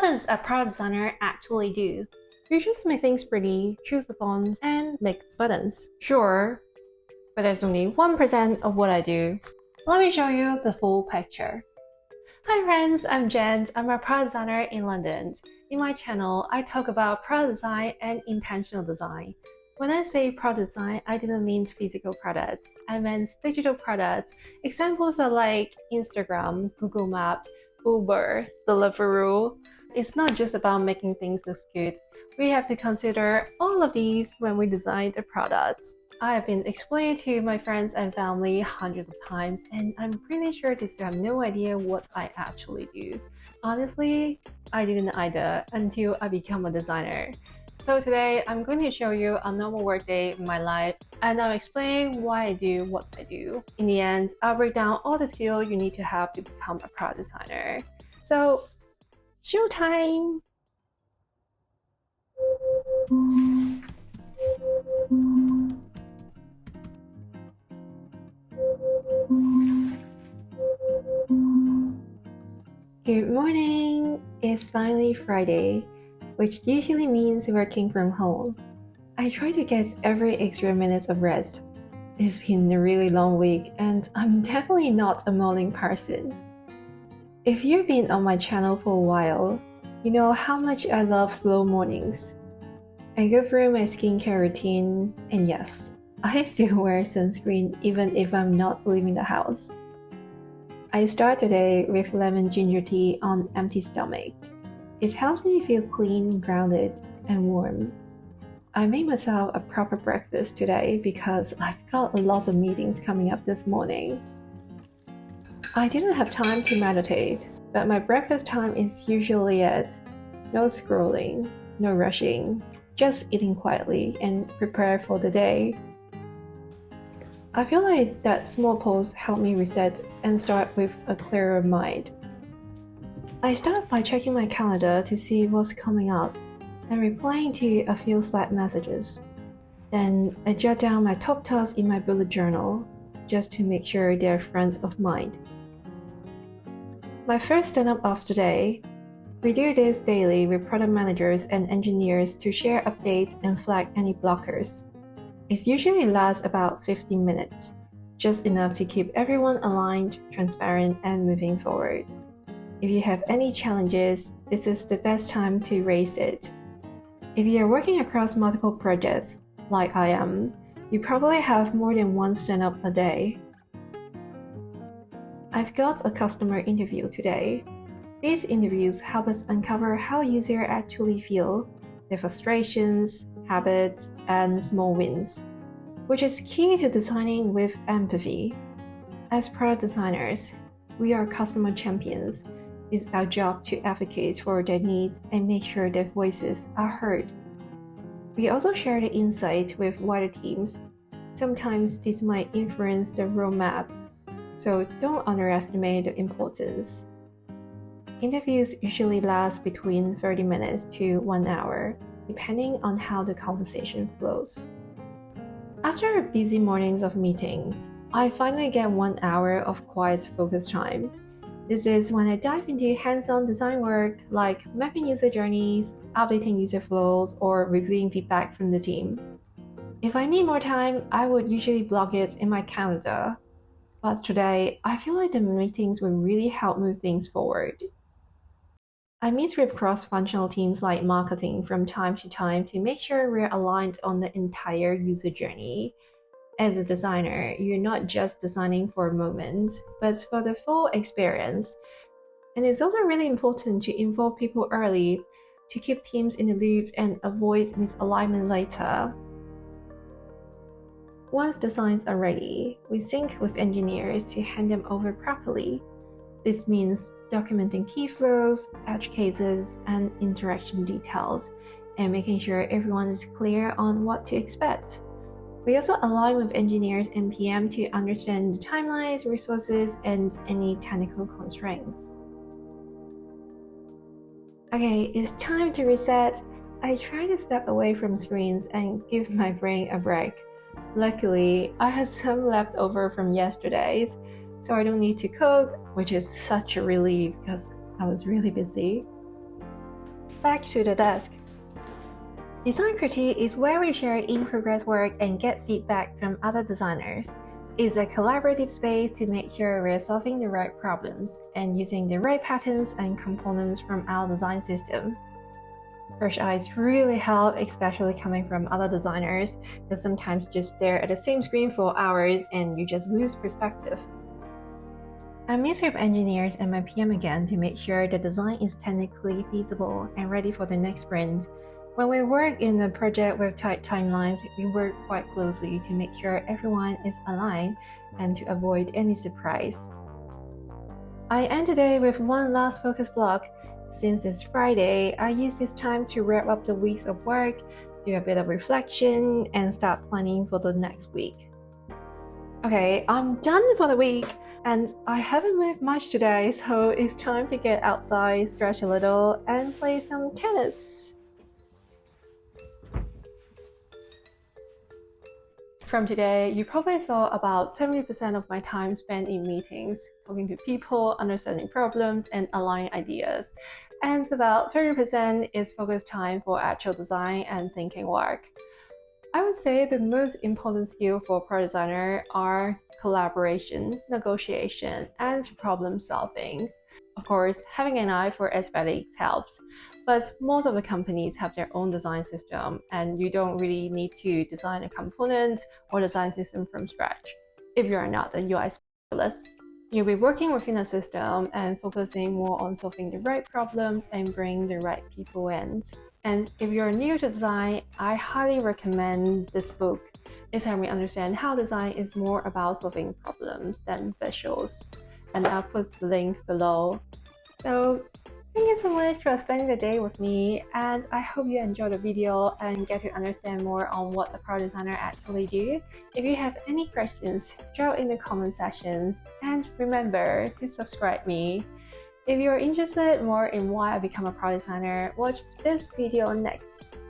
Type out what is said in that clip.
does a product designer actually do? You just make things pretty, choose the fonts, and make buttons. Sure, but that's only 1% of what I do. Let me show you the full picture. Hi friends, I'm Jen. I'm a product designer in London. In my channel, I talk about product design and intentional design. When I say product design, I didn't mean physical products. I meant digital products. Examples are like Instagram, Google Maps, Uber, Deliveroo. It's not just about making things look good. We have to consider all of these when we design the product. I have been explaining to my friends and family hundreds of times, and I'm pretty sure they still have no idea what I actually do. Honestly, I didn't either until I became a designer. So today, I'm going to show you a normal workday in my life, and I'll explain why I do what I do. In the end, I'll break down all the skills you need to have to become a product designer. So, showtime! Good morning! It's finally Friday, which usually means working from home. I try to get every extra minute of rest. It's been a really long week, and I'm definitely not a morning person. If you've been on my channel for a while, you know how much I love slow mornings. I go through my skincare routine, and yes, I still wear sunscreen even if I'm not leaving the house. I start today with lemon ginger tea on empty stomach. It helps me feel clean, grounded, and warm. I made myself a proper breakfast today because I've got a lot of meetings coming up this morning. I didn't have time to meditate, but my breakfast time is usually it. No scrolling, no rushing, just eating quietly and prepare for the day. I feel like that small pause helped me reset and start with a clearer mind. I start by checking my calendar to see what's coming up and replying to a few Slack messages. Then I jot down my top tasks in my bullet journal just to make sure they're front of mind. My first stand-up of the day. We do this daily with product managers and engineers to share updates and flag any blockers. It usually lasts about 15 minutes, just enough to keep everyone aligned, transparent, and moving forward. If you have any challenges, this is the best time to raise it. If you are working across multiple projects, like I am, you probably have more than one stand-up a day. I've got a customer interview today. These interviews help us uncover how users actually feel, their frustrations, habits, and small wins, which is key to designing with empathy. As product designers, we are customer champions. It's our job to advocate for their needs and make sure their voices are heard. We also share the insights with wider teams. Sometimes this might influence the roadmap, so don't underestimate the importance. Interviews usually last between 30 minutes to 1 hour, depending on how the conversation flows. After busy mornings of meetings, I finally get 1 hour of quiet focus time. This is when I dive into hands-on design work like mapping user journeys, updating user flows, or reviewing feedback from the team. If I need more time, I would usually block it in my calendar. But today, I feel like the meetings will really help move things forward. I meet with cross-functional teams like marketing from time to time to make sure we're aligned on the entire user journey. As a designer, you're not just designing for a moment, but for the full experience. And it's also really important to involve people early to keep teams in the loop and avoid misalignment later. Once designs are ready, we sync with engineers to hand them over properly. This means documenting key flows, edge cases, and interaction details, and making sure everyone is clear on what to expect. We also align with engineers and PM to understand the timelines, resources, and any technical constraints. Okay, it's time to reset. I try to step away from screens and give my brain a break. Luckily, I had some left over from yesterday's, so I don't need to cook, which is such a relief because I was really busy. back to the desk. Design critique is where we share in-progress work and get feedback from other designers. It's a collaborative space to make sure we're solving the right problems and using the right patterns and components from our design system. Fresh eyes really help, especially coming from other designers, because sometimes you just stare at the same screen for hours and you just lose perspective. I meet with engineers and my PM again to make sure the design is technically feasible and ready for the next sprint. When we work in a project with tight timelines, we work quite closely to make sure everyone is aligned and to avoid any surprise. I end the day with one last focus block. Since it's Friday, I use this time to wrap up the weeks of work, do a bit of reflection, and start planning for the next week. Okay, I'm done for the week, and I haven't moved much today, so it's time to get outside, stretch a little, and play some tennis. From today, you probably saw about 70% of my time spent in meetings, talking to people, understanding problems, and aligning ideas. And about 30% is focus time for actual design and thinking work. I would say the most important skill for a product designer are collaboration, negotiation, and problem solving. Of course, having an eye for aesthetics helps, but most of the companies have their own design system, and you don't really need to design a component or design system from scratch if you are not a UI specialist. You'll be working within a system and focusing more on solving the right problems and bringing the right people in. And if you're new to design, I highly recommend this book. It's helped me understand how design is more about solving problems than visuals. And I'll put the link below. So thank you so much for spending the day with me, and I hope you enjoyed the video and get to understand more on what a product designer actually do. If you have any questions, drop in the comment sections, and remember to subscribe me. If you're interested more in why I become a product designer, watch this video next.